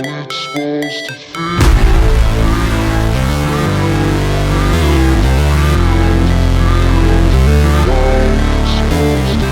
it's supposed to feel. How it's supposed to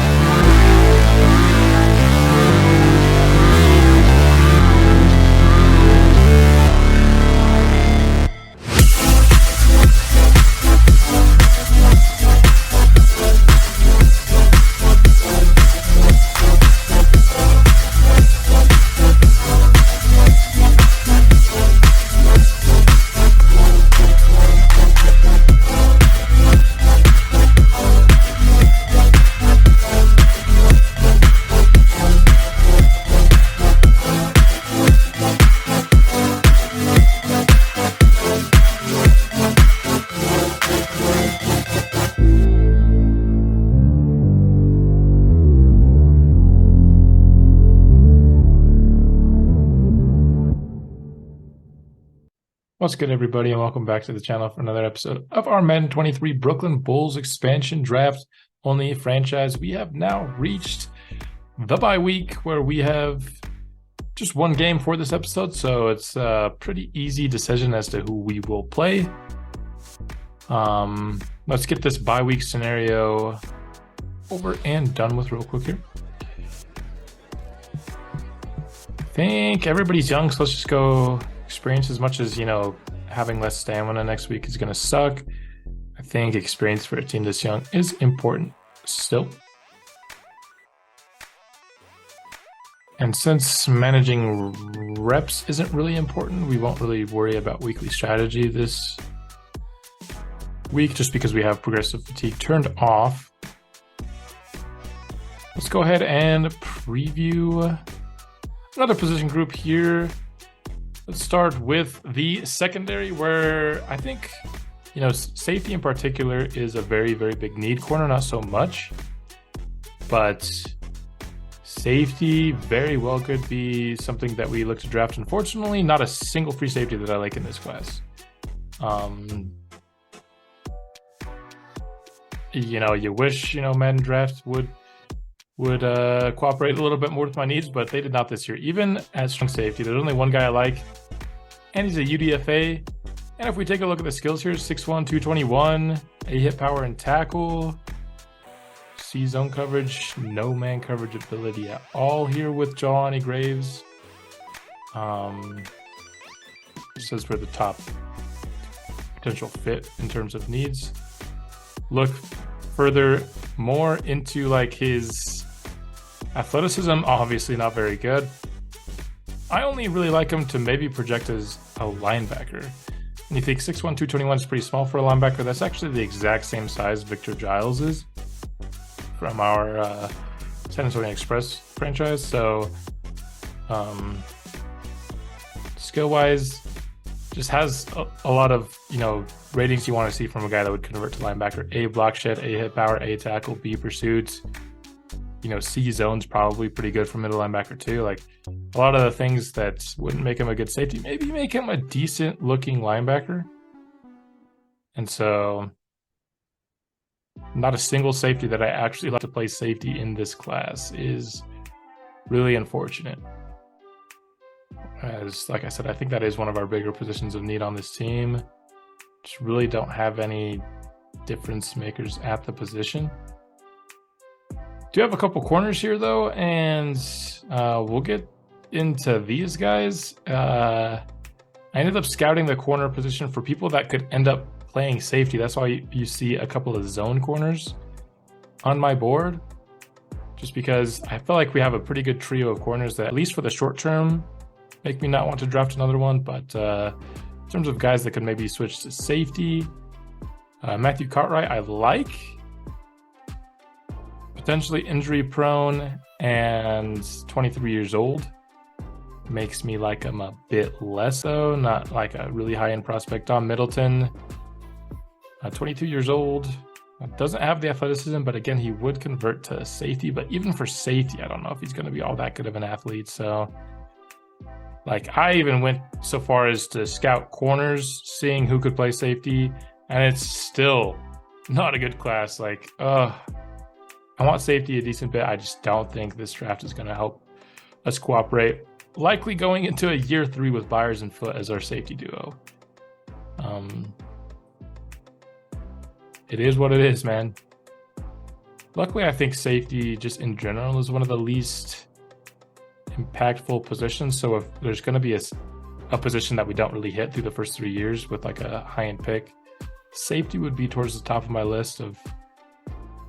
What's good, everybody, and welcome back to the channel for another episode of our Madden 23 Brooklyn Bulls expansion draft only franchise. We have now reached the bye week where we have just one game for this episode, so it's a pretty easy decision as to who we will play. Let's get this bye week scenario over and done with real quick here. I think everybody's young, so let's just go experience. As much as, having less stamina next week is going to suck, I think experience for a team this young is important still. And since managing reps isn't really important, we won't really worry about weekly strategy this week just because we have progressive fatigue turned off. Let's go ahead and preview another position group here. Let's start with the secondary, where I think, safety in particular is a very, very big need. Corner, not so much. But safety very well could be something that we look to draft. Unfortunately, not a single free safety that I like in this class. You wish, Madden draft would cooperate a little bit more with my needs, but they did not this year. Even at strong safety, there's only one guy I like, and he's a UDFA. And if we take a look at the skills here, 6'1", 221, A hit power and tackle, C zone coverage, no man coverage ability at all here with Jelani Graves. Says we're the top potential fit in terms of needs. Look further more into his athleticism, obviously not very good. I only really like him to maybe project as a linebacker. And you think 6'1", 221 is pretty small for a linebacker. That's actually the exact same size Victor Giles is from our San Antonio Express franchise. So skill-wise, just has a lot of, ratings you want to see from a guy that would convert to linebacker. A block shed, A hit power, A tackle, B pursuit. C zone's probably pretty good for middle linebacker too. A lot of the things that wouldn't make him a good safety, maybe make him a decent looking linebacker. And so not a single safety that I actually like to play safety in this class is really unfortunate. As like I said, I think that is one of our bigger positions of need on this team. Just really don't have any difference makers at the position. Do have a couple corners here though, and we'll get into these guys. I ended up scouting the corner position for people that could end up playing safety. That's why you see a couple of zone corners on my board, just because I feel like we have a pretty good trio of corners that, at least for the short term, make me not want to draft another one. But in terms of guys that could maybe switch to safety, Matthew Cartwright I like. Potentially injury prone and 23 years old. Makes me like him a bit less though, not like a really high-end prospect. Tom Middleton, 22 years old, doesn't have the athleticism, but again, he would convert to safety. But even for safety, I don't know if he's going to be all that good of an athlete. So I even went so far as to scout corners, seeing who could play safety, and it's still not a good class. I want safety a decent bit. I just don't think this draft is going to help us cooperate. likely going into a year 3 with Byers and Foot as our safety duo. It is what it is, man. Luckily, I think safety just in general is one of the least impactful positions. So if there's going to be a position that we don't really hit through the first 3 years with like a high-end pick, safety would be towards the top of my list of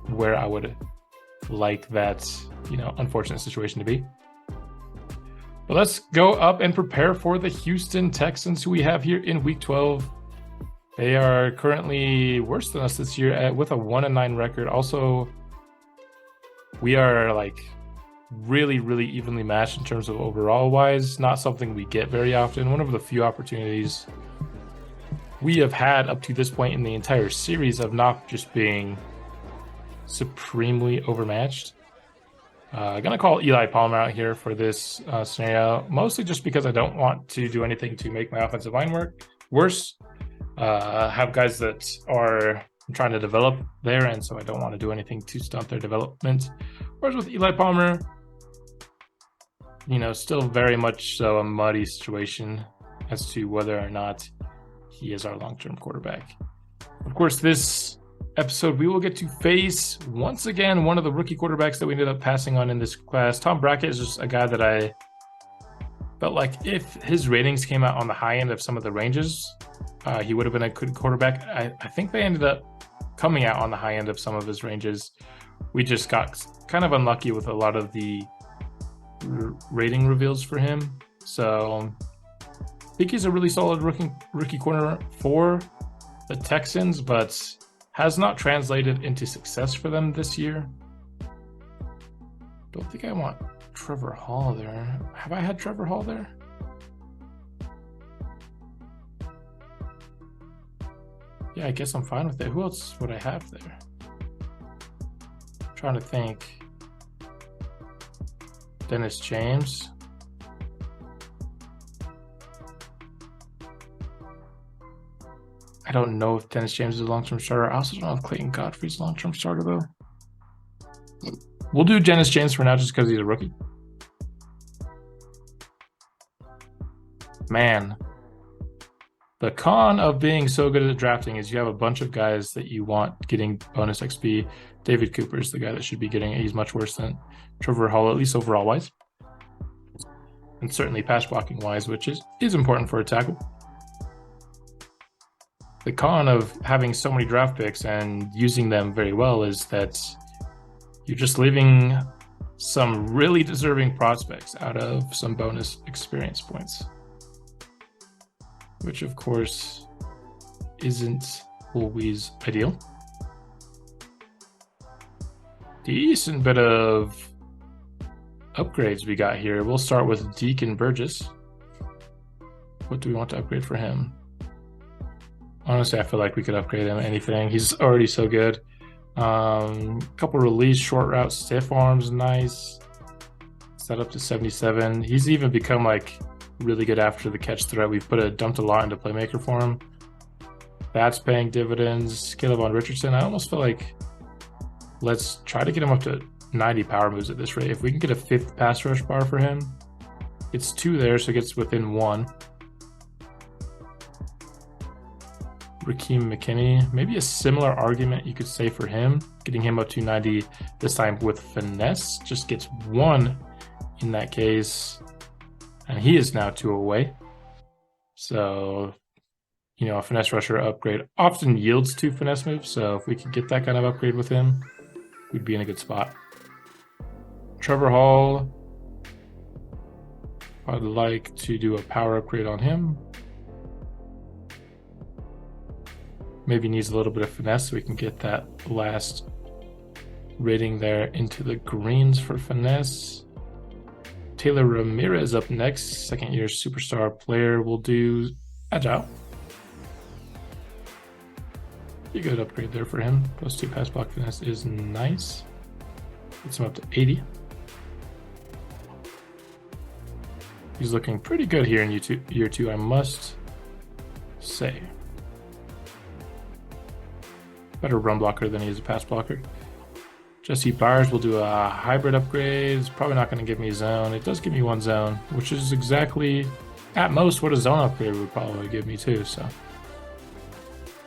where I would like that, unfortunate situation to be. But let's go up and prepare for the Houston Texans, who we have here in Week 12. They are currently worse than us this year with a 1-9 record. Also, we are like really, really evenly matched in terms of overall wise. Not something we get very often. One of the few opportunities we have had up to this point in the entire series of not just being supremely overmatched. Gonna call Eli Palmer out here for this scenario, mostly just because I don't want to do anything to make my offensive line work worse. Have guys that are trying to develop there, and so I don't want to do anything to stunt their development. Whereas with Eli Palmer, still very much so a muddy situation as to whether or not he is our long-term quarterback. Of course, this episode, we will get to face, once again, one of the rookie quarterbacks that we ended up passing on in this class. Tom Brackett is just a guy that I felt like if his ratings came out on the high end of some of the ranges, he would have been a good quarterback. I think they ended up coming out on the high end of some of his ranges. We just got kind of unlucky with a lot of the rating reveals for him. So I think he's a really solid rookie corner for the Texans, but has not translated into success for them this year. Don't think I want Trevor Hall there. Have I had Trevor Hall there? Yeah, I guess I'm fine with it. Who else would I have there? I'm trying to think. Dennis James. I don't know if Dennis James is a long-term starter. I also don't know if Clayton Godfrey's a long-term starter, though. We'll do Dennis James for now just because he's a rookie. Man. The con of being so good at drafting is you have a bunch of guys that you want getting bonus XP. David Cooper is the guy that should be getting it. He's much worse than Trevor Hall, at least overall-wise. And certainly pass blocking-wise, which is important for a tackle. The con of having so many draft picks and using them very well is that you're just leaving some really deserving prospects out of some bonus experience points, which of course isn't always ideal. Decent bit of upgrades we got here. We'll start with Deacon Burgess. What do we want to upgrade for him? Honestly, I feel like we could upgrade him anything. He's already so good. Couple release, short route, stiff arms, nice. Set up to 77. He's even become like really good after the catch threat. We've dumped a lot into playmaker for him. That's paying dividends. Caleb on Richardson. I almost feel like let's try to get him up to 90 power moves at this rate. If we can get a 5th pass rush bar for him, it's 2 there, so it gets within 1. Rakeem McKinney, maybe a similar argument you could say for him. Getting him up to 90 this time with finesse just gets 1 in that case. And he is now 2 away. So, a finesse rusher upgrade often yields 2 finesse moves. So if we could get that kind of upgrade with him, we'd be in a good spot. Trevor Hall, I'd like to do a power upgrade on him. Maybe needs a little bit of finesse so we can get that last rating there into the greens for finesse. Taylor Ramirez up next, 2nd-year superstar player. We'll do agile. Be a good upgrade there for him. +2 pass block finesse is nice. Gets him up to 80. He's looking pretty good here in year two, I must say. Better run blocker than he is a pass blocker. Jesse Byers will do a hybrid upgrade. It's probably not going to give me zone. It does give me 1 zone, which is exactly, at most, what a zone upgrade would probably give me too, so.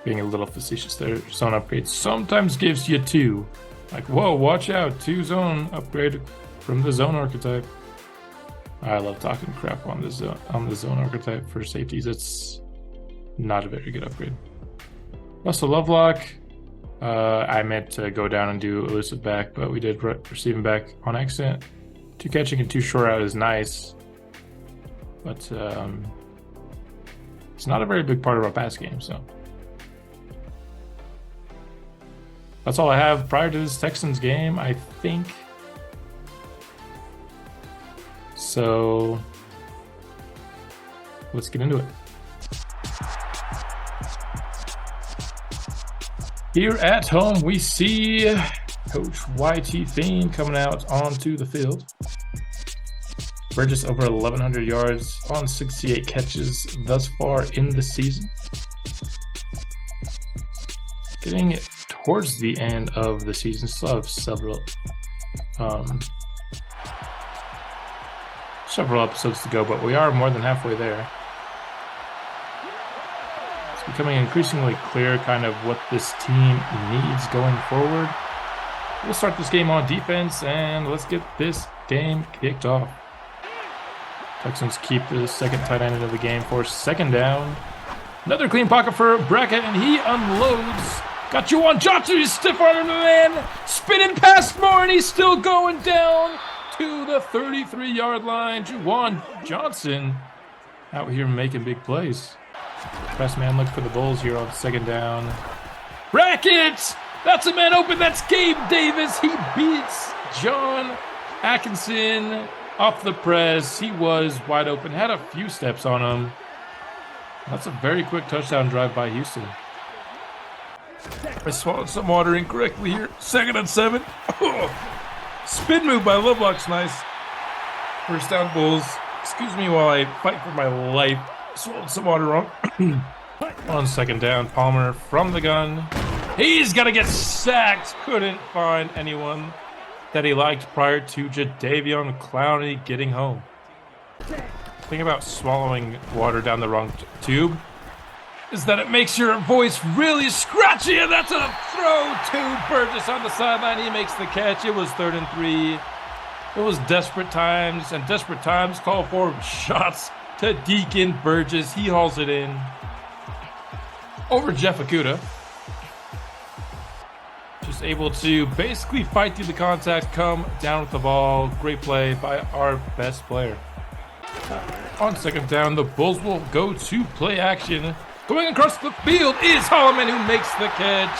Being a little facetious there. Zone upgrade sometimes gives you 2. Like, whoa, watch out, 2 zone upgrade from the zone archetype. I love talking crap on the zone archetype for safeties. It's not a very good upgrade. Russell Lovelock. I meant to go down and do elusive back, but we did receive him back on accident. 2 catching and 2 short out is nice, but it's not a very big part of our pass game, so. That's all I have prior to this Texans game, I think. So let's get into it. Here at home, we see Coach YT Fiend coming out onto the field. Burgess over 1,100 yards on 68 catches thus far in the season. Getting towards the end of the season, still have several episodes to go, but we are more than halfway there. Becoming increasingly clear kind of what this team needs going forward. We'll start this game on defense and let's get this game kicked off. Texans keep the second tight end of the game for 2nd down. Another clean pocket for Brackett and he unloads. Got Juwan Johnson, he's stiff arming the man. Spinning past more and he's still going down to the 33-yard line. Juwan Johnson out here making big plays. Press man look for the Bulls here on 2nd down. Brackett! That's a man open. That's Gabe Davis. He beats John Atkinson off the press. He was wide open. Had a few steps on him. That's a very quick touchdown drive by Houston. I swallowed some water incorrectly here. 2nd and 7. Oh. Spin move by Lovelock's nice. 1st down Bulls. Excuse me while I fight for my life. Swallowed some water wrong. On 2nd down, Palmer from the gun. He's gonna get sacked. Couldn't find anyone that he liked prior to Jadeveon Clowney getting home. Thing about swallowing water down the wrong tube is that it makes your voice really scratchy, and that's a throw to Burgess on the sideline. He makes the catch. It was 3rd and 3. It was desperate times, and desperate times call for shots to Deacon Burgess. He hauls it in over Jeff Okudah. Just able to basically fight through the contact, come down with the ball. Great play by our best player. On 2nd down, the Bulls will go to play action. Going across the field is Holloman, who makes the catch.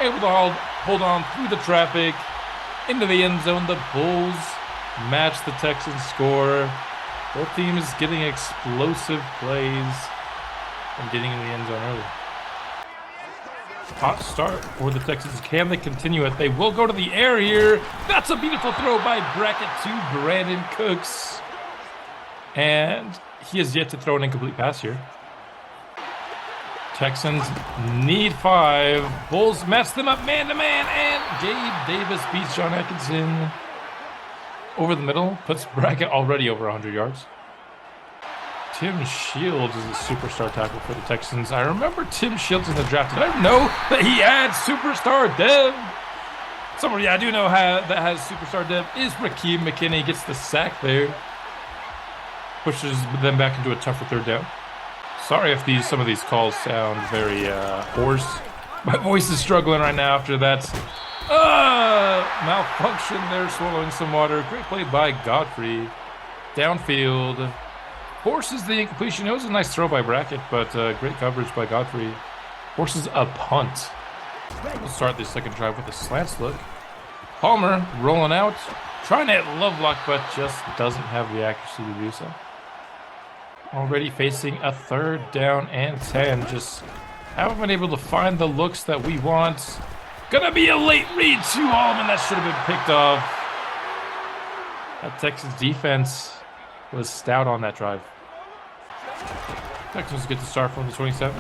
Able to hold on through the traffic into the end zone. The Bulls match the Texans score. Both teams getting explosive plays and getting in the end zone early. Hot start for the Texans. Can they continue it? They will go to the air here. That's a beautiful throw by Brackett to Brandon Cooks. And he has yet to throw an incomplete pass here. Texans need 5. Bulls mess them up man-to-man, and Gabe Davis beats John Atkinson over the middle, puts Brackett already over 100 yards. Tim Shields is a superstar tackle for the Texans. I remember Tim Shields in the draft. Did I know that he had superstar dev? Somebody I do know that has superstar dev is Rakeem McKinney. Gets the sack there. Pushes them back into a tougher 3rd down. Sorry if some of these calls sound very hoarse. My voice is struggling right now after that. Malfunction there, swallowing some water. Great play by Godfrey. Downfield. Forces the incompletion. It was a nice throw by Brackett, but great coverage by Godfrey. Forces a punt. We'll start this 2nd drive with a slants look. Palmer rolling out. Trying to hit Lovelock, but just doesn't have the accuracy to do so. Already facing a 3rd down and 10. Just haven't been able to find the looks that we want. Gonna be a late read to Allman. That should have been picked off. That Texas defense was stout on that drive. Texans get to start from the 27.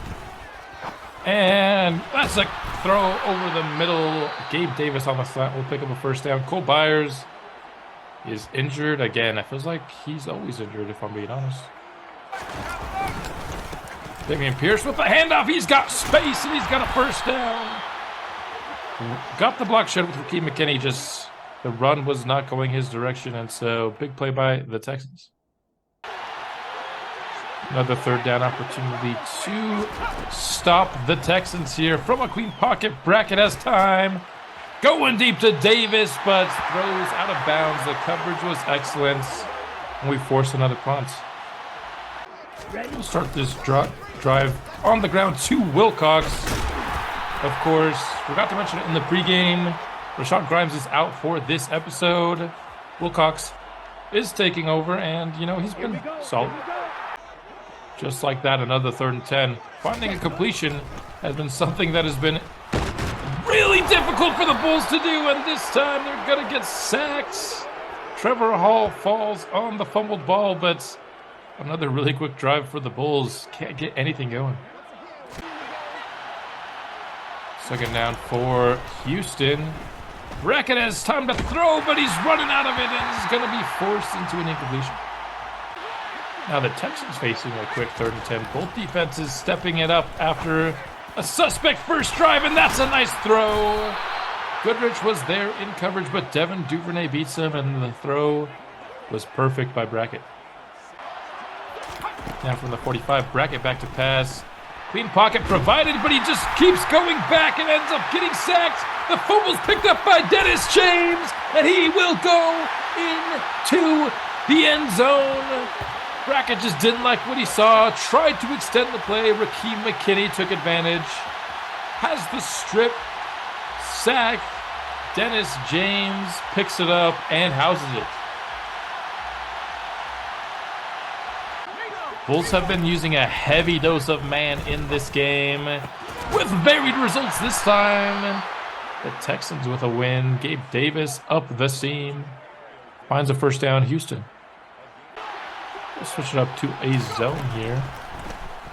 And that's a throw over the middle. Gabe Davis on the slant will pick up a first down. Cole Byers is injured again. It feels like he's always injured, if I'm being honest. Damian Pierce with the handoff. He's got space and he's got a first down. Got the block shed with Raheem McKinney. Just the run was not going his direction, and so big play by the Texans. Another third down opportunity to stop the Texans here from a clean pocket. Brackett has time. Going deep to Davis, but throws out of bounds. The coverage was excellent, and we force another punt. We'll start this drive on the ground to Wilcox. Of course, forgot to mention it in the pregame. Rashad Grimes is out for this episode. Wilcox is taking over, and, you know, he's been solid. Just like that, another 3rd and 10. Finding a completion has been something that has been really difficult for the Bulls to do, and this time they're going to get sacked. Trevor Hall falls on the fumbled ball, but another really quick drive for the Bulls. Can't get anything going. 2nd down for Houston. Brackett has time to throw, but he's running out of it and is going to be forced into an incompletion. Now the Texans facing a quick 3rd and 10. Both defenses stepping it up after a suspect first drive, and that's a nice throw. Goodrich was there in coverage, but Devin Duvernay beats him, and the throw was perfect by Brackett. Now from the 45, Brackett back to pass. Clean pocket provided, but he just keeps going back and ends up getting sacked. The fumble's picked up by Dennis James, and he will go into the end zone. Brackett just didn't like what he saw, tried to extend the play. Raheem McKinney took advantage. Has the strip, sack. Dennis James picks it up and houses it. Bulls have been using a heavy dose of man in this game, with varied results this time. The Texans with a win. Gabe Davis up the seam. Finds a first down, Houston. We'll switch it up to a zone here.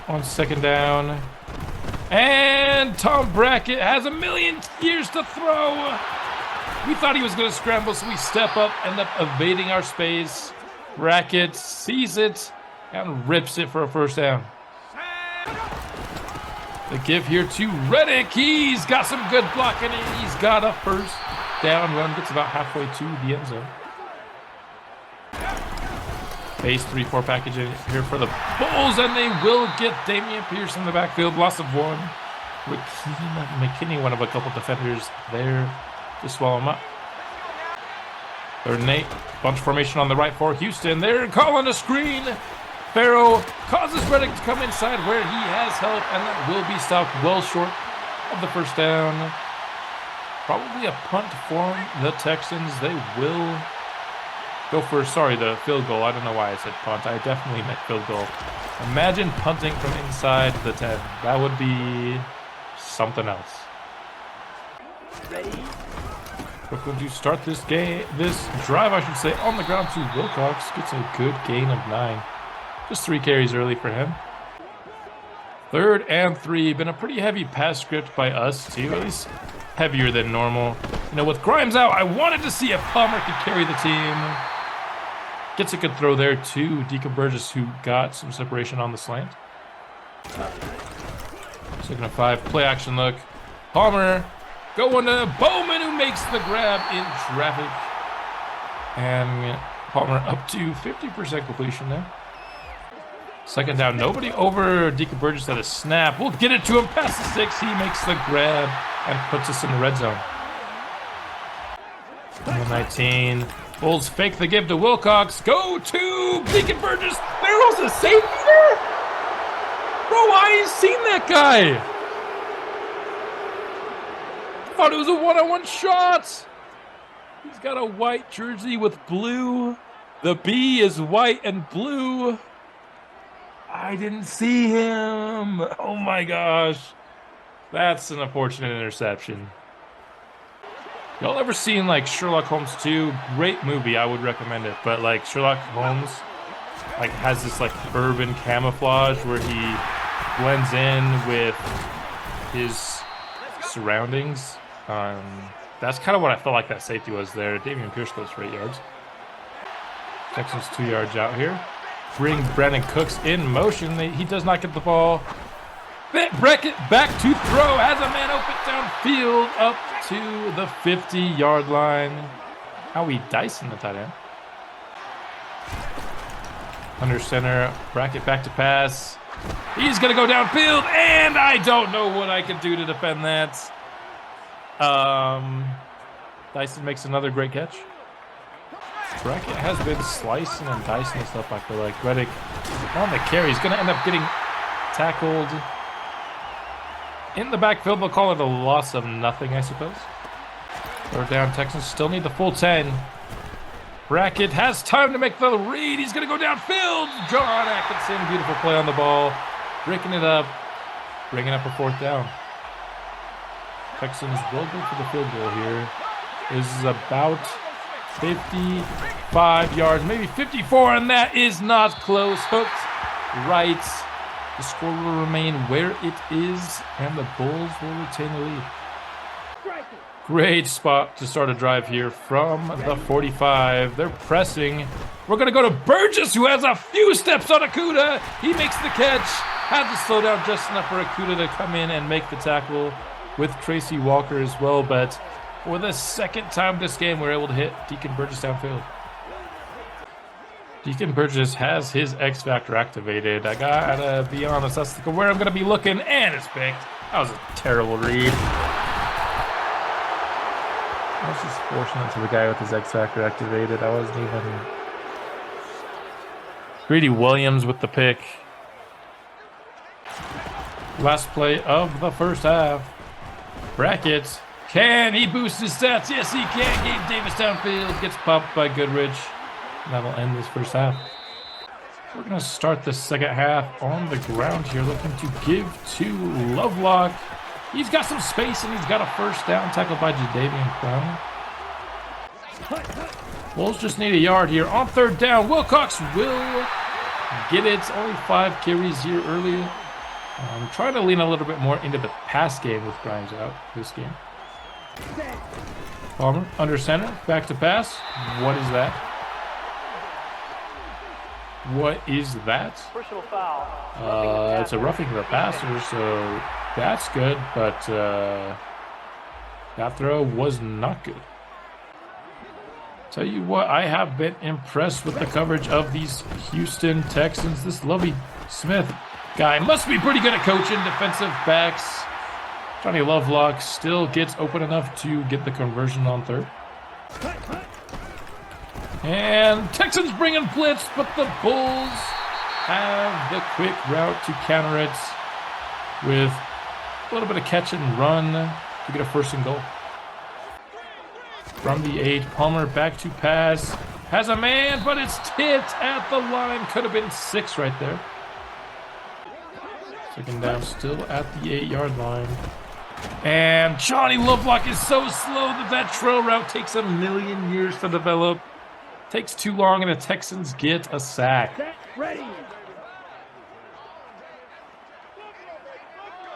On 2nd down. And Tom Brackett has a million years to throw. We thought he was going to scramble, so we step up, end up evading our space. Brackett sees it and rips it for a first down. The give here to Reddick. He's got some good blocking, and he's got a first down run. Gets about halfway to the end zone. Base 3-4 package in here for the Bulls, and they will get Damian Pierce in the backfield. Loss of 1. McKinney, one of a couple defenders there to swallow him up. 3rd and 8. Bunch formation on the right for Houston. They're calling a screen. Farrow causes Reddick to come inside where he has help, and that will be stopped well short of the first down. Probably a punt for the Texans. They will go for, the field goal. I don't know why I said punt. I definitely meant field goal. Imagine punting from inside the 10. That would be something else. Looking to start this drive, I should say, on the ground to Wilcox. Gets a good gain of 9. Just 3 carries early for him. 3rd and 3. Been a pretty heavy pass script by us, too. At least heavier than normal. You know, with Grimes out, I wanted to see if Palmer could carry the team. Gets a good throw there to Deacon Burgess, who got some separation on the slant. 2nd and 5. Play action look. Palmer going to Bowman, who makes the grab in traffic. And Palmer up to 50% completion now. 2nd down, nobody over Deacon Burgess at a snap. We'll get it to him past the 6. He makes the grab and puts us in the red zone. Number 19. Bulls fake the give to Wilcox. Go to Deacon Burgess. There was a safety there? Bro, I ain't seen that guy. Thought it was a one-on-one shot. He's got a white jersey with blue. The B is white and blue. I didn't see him. Oh my gosh. That's an unfortunate interception. Y'all ever seen like Sherlock Holmes 2? Great movie, I would recommend it. But like Sherlock Holmes like has this like urban camouflage where he blends in with his surroundings. That's kind of what I felt like that safety was there. Dameon Pierce goes for 8 yards. Texans 2 yards out here. Bring Brandon Cooks in motion. He does not get the ball. Brackett back to throw. Has a man open downfield up to the 50-yard line. Howie Dyson, the tight end. Under center. Brackett back to pass. He's going to go downfield, and I don't know what I can do to defend that. Dyson makes another great catch. Brackett has been slicing and dicing and stuff, I feel like. Reddick on the carry. He's going to end up getting tackled in the backfield. They'll call it a loss of nothing, I suppose. Third down, Texans still need the full 10. Brackett has time to make the read. He's going to go downfield. John Atkinson, beautiful play on the ball. Breaking it up, bringing up a 4th down. Texans will go for the field goal here. This is about 55 yards, maybe 54, and that is not close. Hooked right. The score will remain where it is, and the Bulls will retain the lead. Great spot to start a drive here from the 45. They're pressing. We're going to go to Burgess, who has a few steps on Akuda. He makes the catch. Had to slow down just enough for Akuda to come in and make the tackle with Tracy Walker as well. But for the second time this game, we're able to hit Deacon Burgess downfield. Deacon Burgess has his X Factor activated. I gotta be honest, that's where I'm going to be looking, and it's picked. That was a terrible read. I was just fortunate to the guy with his X Factor activated. I wasn't even... Greedy Williams with the pick. Last play of the first half. Brackett. Can he boost his stats? Yes, he can. Gabe Davis downfield. Gets popped by Goodrich. That'll end this first half. We're going to start the second half on the ground here, looking to give to Lovelock. He's got some space, and he's got a first down, tackled by Jadavian Clowney. Bulls just need a yard here. On third down, Wilcox will get it. Only 5 carries here early. I'm trying to lean a little bit more into the pass game with Grimes out this game. Palmer, under center, back to pass. What is that? What is that? Personal foul. It's a roughing the passer, so that's good, but that throw was not good. Tell you what, I have been impressed with the coverage of these Houston Texans. This Lovie Smith guy must be pretty good at coaching defensive backs. Johnny Lovelock still gets open enough to get the conversion on third. And Texans bring in blitz, but the Bulls have the quick route to counter it with a little bit of catch and run to get a 1st and goal. From the 8, Palmer back to pass. Has a man, but it's tipped at the line. Could have been 6 right there. 2nd down, still at the 8-yard line. And Johnny Lovelock is so slow that trail route takes a million years to develop. Takes too long, and the Texans get a sack.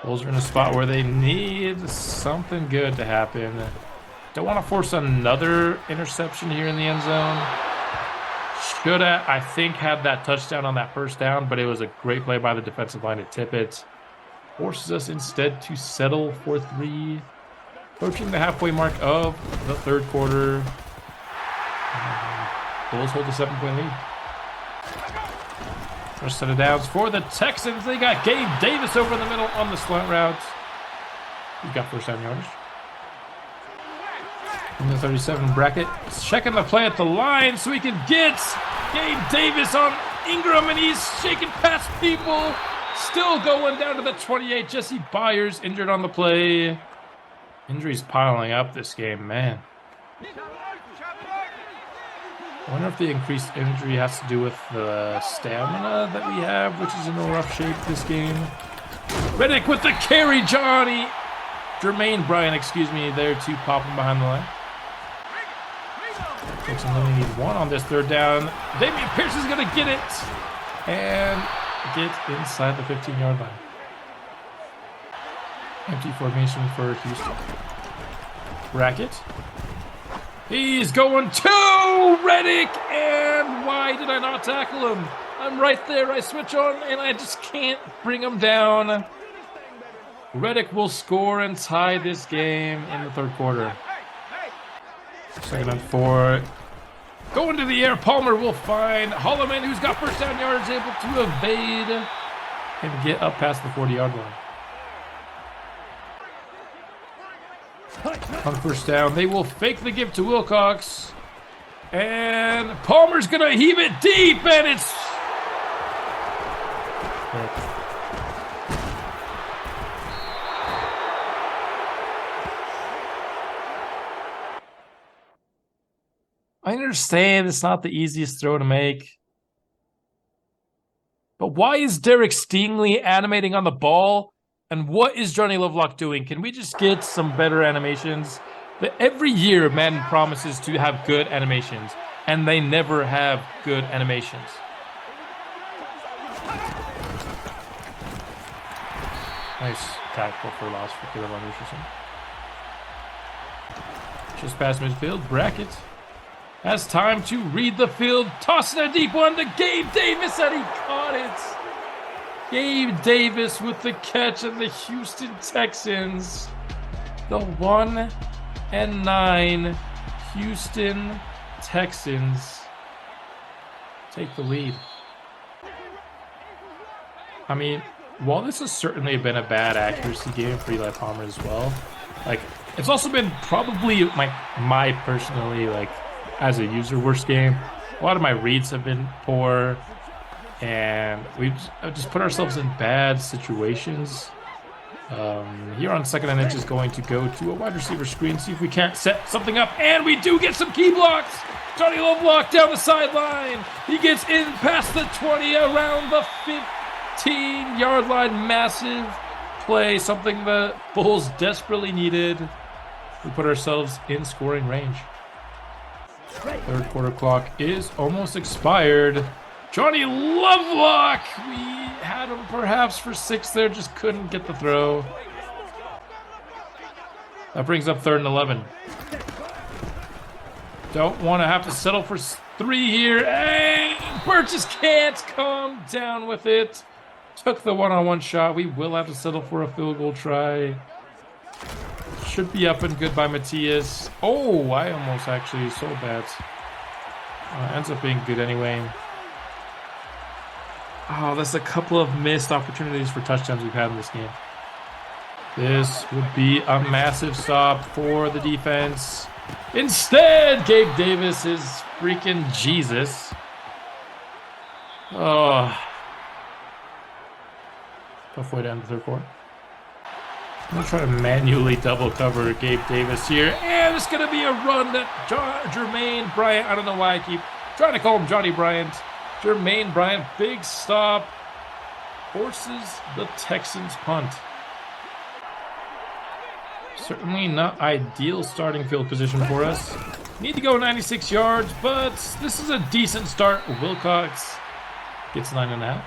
Bulls are in a spot where they need something good to happen. Don't want to force another interception here in the end zone. Should have, I think, had that touchdown on that first down, but it was a great play by the defensive line to tip it. Forces us instead to settle for 3. Approaching the halfway mark of the third quarter. Bulls hold a 7-point lead. First set of downs for the Texans. They got Gabe Davis over in the middle on the slant route. He got first down yardage. In the 37, Brackett checking the play at the line so he can get Gabe Davis on Ingram, and he's shaking past people. Still going down to the 28. Jesse Byers injured on the play. Injuries piling up this game, man. I wonder if the increased injury has to do with the stamina that we have, which is in a rough shape this game. Reddick with the carry, Jermaine Bryan, there to pop him behind the line. Texans only need 1 on this third down. Dameon Pierce is going to get it and get inside the 15-yard line. Empty formation for Houston. Bracket. He's going to Reddick, and why did I not tackle him? I'm right there. I switch on, and I just can't bring him down. Reddick will score and tie this game in the third quarter. 2nd and 4. Going to the air. Palmer will find Holloman, who's got first down yards, able to evade and get up past the 40-yard line. On first down, they will fake the give to Wilcox. And Palmer's going to heave it deep, and it's... I understand it's not the easiest throw to make. But why is Derek Stingley animating on the ball? And what is Johnny Lovelock doing? Can we just get some better animations? Every year, Madden promises to have good animations, and they never have good animations. Nice tackle for loss for Caleb Richardson. Just past midfield, Bracket has time to read the field. Tossing a deep one to Gabe Davis, and he caught it. Gabe Davis with the catch, and the Houston Texans, the 1-9 Houston Texans, take the lead. I mean, while this has certainly been a bad accuracy game for Eli Palmer as well, like, it's also been probably my personally, like, as a user, worst game. A lot of my reads have been poor, and we've just put ourselves in bad situations. Here on 2nd and inch is going to go to a wide receiver screen, see if we can't set something up, and we do get some key blocks. Johnny Lovelock down the sideline. He gets in past the 20, around the 15-yard line. Massive play, something the Bulls desperately needed. We put ourselves in scoring range. Third quarter clock is almost expired. Johnny Lovelock! We had him perhaps for 6 there, just couldn't get the throw. That brings up 3rd and 11. Don't want to have to settle for 3 here. And Burgess can't come down with it. Took the one-on-one shot. We will have to settle for a field goal try. Should be up and good by Matias. Oh, I almost actually sold that. Ends up being good anyway. Oh, that's a couple of missed opportunities for touchdowns we've had in this game. This would be a massive stop for the defense. Instead, Gabe Davis is freaking Jesus. Oh. Tough way to end the third quarter. I'm going to try to manually double cover Gabe Davis here. And it's going to be a run that Jermaine Bryant, I don't know why I keep trying to call him Johnny Bryant. Jermaine Bryant, big stop, forces the Texans punt. Certainly not ideal starting field position for us. Need to go 96 yards, but this is a decent start. Wilcox gets 9.5.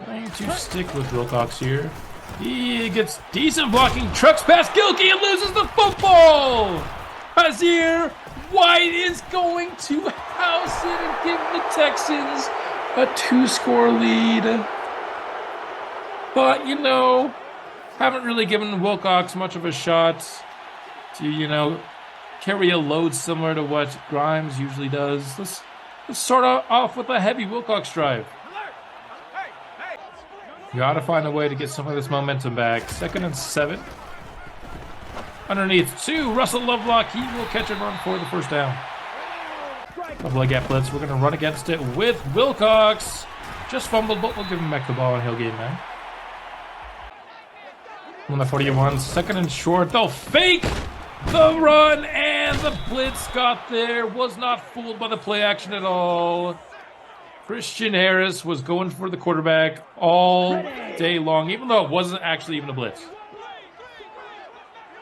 Going to stick with Wilcox here. He gets decent blocking, trucks past Gilkey and loses the football. Hazir White is going to house it and give the Texans a 2-score lead. But, you know, haven't really given Wilcox much of a shot to, you know, carry a load similar to what Grimes usually does. Let's start off with a heavy Wilcox drive. You got to find a way to get some of this momentum back. 2nd and 7. Underneath 2, Russell Lovelock. He will catch and run for the first down. Lovelock at blitz. We're going to run against it with Wilcox. Just fumbled, but we'll give him back the ball and he'll gain 9. On the 41, 2nd and short. They'll fake the run, and the blitz got there. Was not fooled by the play action at all. Christian Harris was going for the quarterback all day long, even though it wasn't actually even a blitz.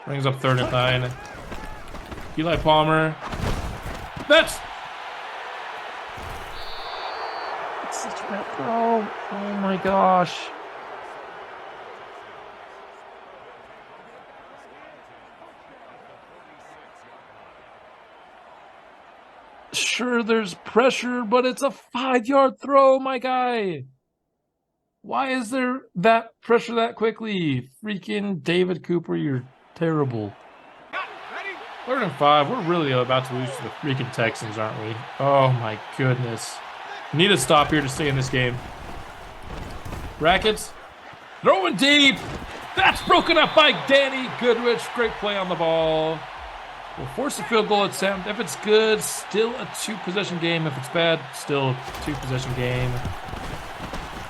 Brings up 3rd and 9. Eli Palmer. That's such a bad throw. Oh my gosh. Sure, there's pressure, but it's a 5-yard throw, my guy. Why is there that pressure that quickly? Freaking David Cooper, you're terrible. 3rd and 5. We're really about to lose to the freaking Texans, aren't we? Oh, my goodness. Need to stop here to stay in this game. Rackets. Throwing deep. That's broken up by Danny Goodrich. Great play on the ball. We'll force a field goal attempt. If it's good, still a 2-possession game. If it's bad, still a 2-possession game.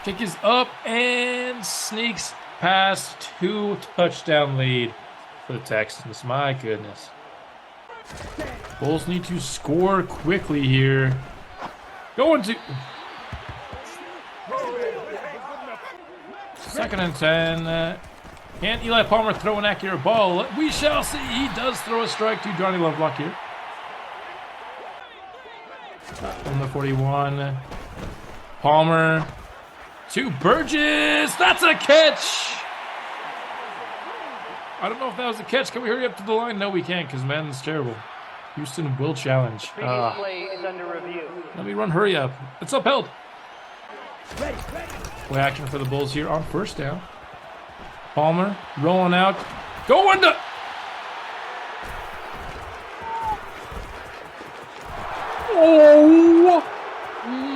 Kick is up and sneaks past 2-touchdown lead for the Texans. My goodness. Bulls need to score quickly here. Going to 2nd and 10. Can Eli Palmer throw an accurate ball? We shall see. He does throw a strike to Johnny Lovelock here. From the 41. Palmer to Burgess. That's a catch. I don't know if that was a catch. Can we hurry up to the line? No, we can't because Madden's terrible. Houston will challenge. Play is under review. Let me run. Hurry up. It's upheld. Play action for the Bulls here on 1st down. Palmer rolling out. Going to... Oh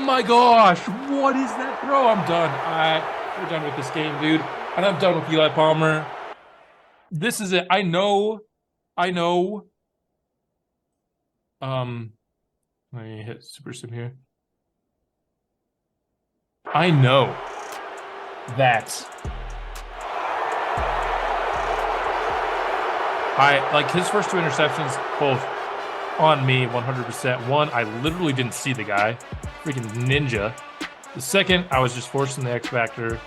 my gosh. What is that throw? I'm done. We're done with this game, dude. And I'm done with Eli Palmer. This is it. I know. Let me hit super sim here. I know that like his first 2 interceptions, both on me 100%. One, I literally didn't see the guy. Freaking ninja. The second, I was just forcing the X factor.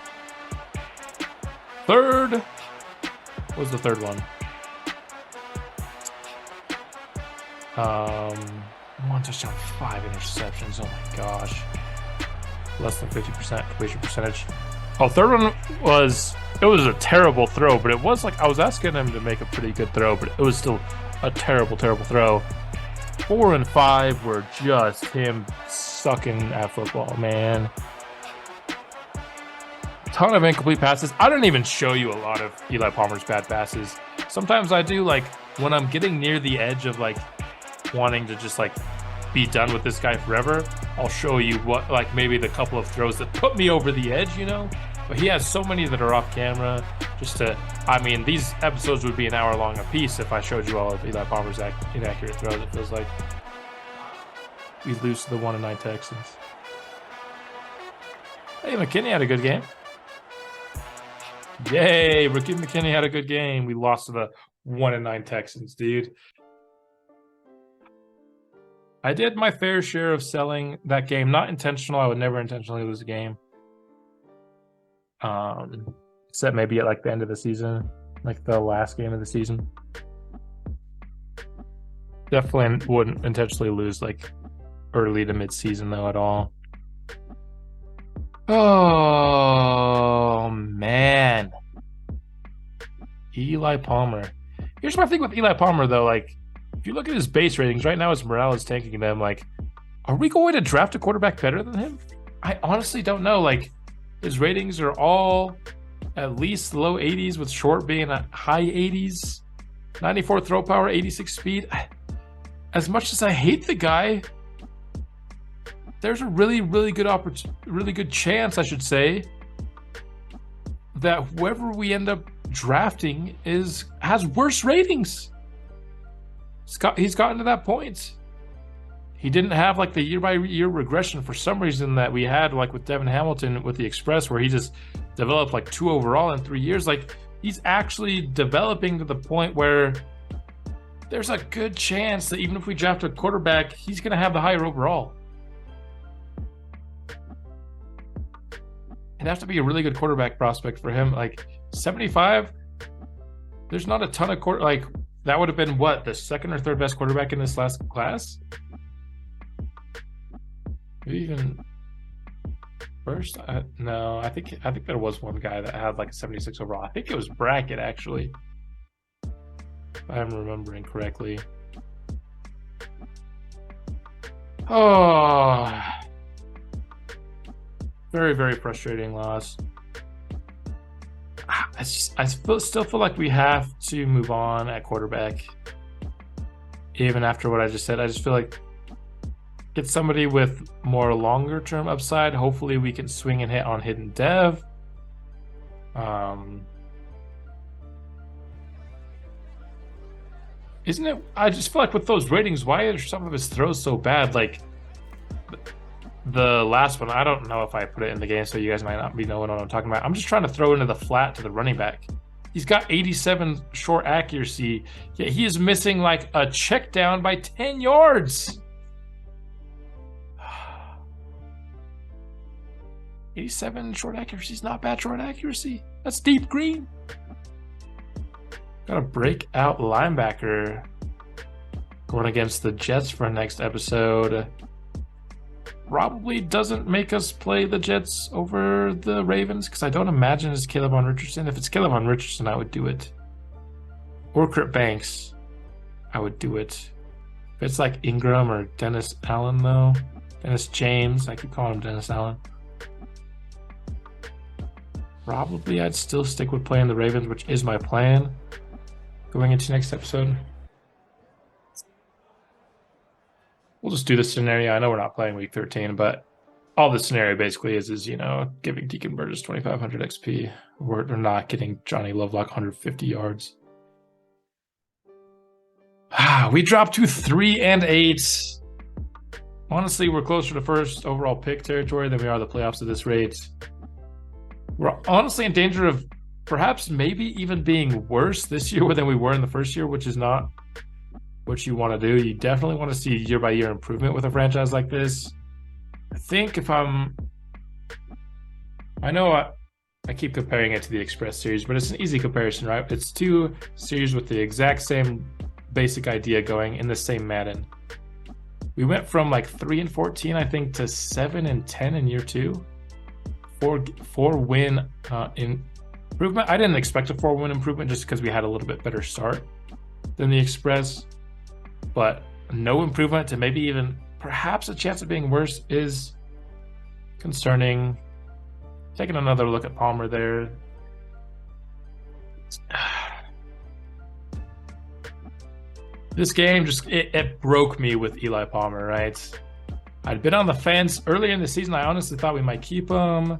Third, what was the third one? 1 touchdown, 5 interceptions. Oh my gosh. Less than 50% completion percentage. Oh, third one was, it was a terrible throw, but it was like, I was asking him to make a pretty good throw, but it was still a terrible, terrible throw. 4 and 5 were just him sucking at football, man. Ton of incomplete passes. I didn't even show you a lot of Eli Palmer's bad passes. Sometimes I do, like, when I'm getting near the edge of, like, wanting to just, like, be done with this guy forever, I'll show you what, like, maybe the couple of throws that put me over the edge, you know? But he has so many that are off camera. Just to, I mean, these episodes would be an hour long a piece if I showed you all of Eli Palmer's inaccurate throws. It feels like we lose to the 1-9 Texans. Hey, McKinney had a good game. Yay, Ricky McKinney had a good game. We lost to the 1-9 Texans, dude. I did my fair share of selling that game. Not intentional. I would never intentionally lose a game. Except maybe at like the end of the season, like the last game of the season. Definitely wouldn't intentionally lose like early to mid-season though at all. Oh man, Eli Palmer. Here's my thing with Eli Palmer though. Like, if you look at his base ratings right now, his morale is tanking them. Like, are we going to draft a quarterback better than him? I honestly don't know. Like, his ratings are all at least low 80s, with short being a high 80s. 94 throw power, 86 speed. As much as I hate the guy, there's a really good chance, I should say, that whoever we end up drafting has worse ratings. He's gotten to that point. He didn't have like the year-by-year regression for some reason that we had like with Devin Hamilton with the Express, where he just developed like 2 overall in 3 years. Like, he's actually developing to the point where there's a good chance that even if we draft a quarterback, he's going to have the higher overall. It'd have to be a really good quarterback prospect for him. Like 75, there's not a ton of like that would have been what, the 2nd or 3rd best quarterback in this last class? Maybe even first? No, I think there was one guy that had like a 76 overall. I think it was Brackett actually, if I'm remembering correctly. Oh, very, very frustrating loss. Still feel like we have to move on at quarterback. Even after what I just said, I just feel like get somebody with more longer term upside. Hopefully we can swing and hit on hidden dev. Isn't it? I just feel like with those ratings, why are some of his throws so bad? Like the last one, I don't know if I put it in the game, so you guys might not be knowing what I'm talking about. I'm just trying to throw into the flat to the running back. He's got 87 short accuracy, yet he is missing like a check down by 10 yards. 87 short accuracy is not bad short accuracy. That's deep green. Got a breakout linebacker going against the Jets for next episode. Probably doesn't make us play the Jets over the Ravens because I don't imagine it's Caleb on Richardson. If it's Caleb on Richardson, I would do it. Or Kurt Banks, I would do it. If it's like Ingram or Dennis Allen, though, Dennis James, I could call him Dennis Allen. Probably I'd still stick with playing the Ravens, which is my plan going into next episode. We'll just do this scenario. I know we're not playing week 13, but all the scenario basically is giving Deacon Burgess 2,500 XP. We're not getting Johnny Lovelock 150 yards. We dropped to 3-8. Honestly, we're closer to first overall pick territory than we are the playoffs at this rate. We're honestly in danger of perhaps maybe even being worse this year than we were in the first year, which is not what you want to do. You definitely want to see year-by-year improvement with a franchise like this. I think I know I keep comparing it to the Express series, but it's an easy comparison, right? It's two series with the exact same basic idea going in the same Madden. We went from like 3-14, I think, to 7-10 in year 2. 4-win improvement. I didn't expect a 4-win improvement just because we had a little bit better start than the Express, but no improvement to maybe even perhaps a chance of being worse is concerning. Taking another look at Palmer there. This game it broke me with Eli Palmer, right? I'd been on the fence earlier in the season. I honestly thought we might keep him.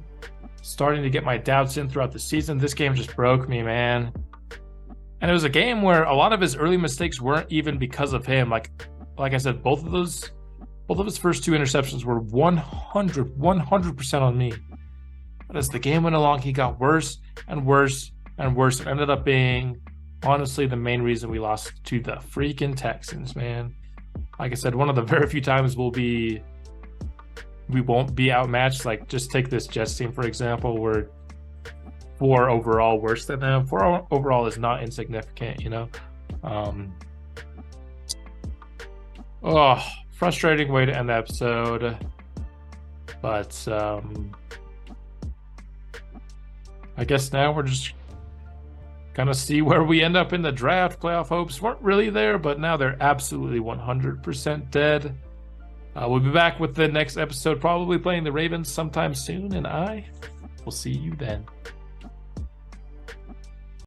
Starting to get my doubts in throughout the season. This game just broke me, man. And it was a game where a lot of his early mistakes weren't even because of him. Like I said, both of his first 2 interceptions were 100% on me. But as the game went along, he got worse and worse and worse. It ended up being, honestly, the main reason we lost to the freaking Texans, man. Like I said, one of the very few times we won't be outmatched. Like, just take this Jets team, for example. We're 4 overall worse than them. 4 overall is not insignificant, frustrating way to end the episode. But I guess now we're just gonna see where we end up in the draft. Playoff hopes weren't really there, but now they're absolutely 100% dead. We'll be back with the next episode, probably playing the Ravens sometime soon, and I will see you then.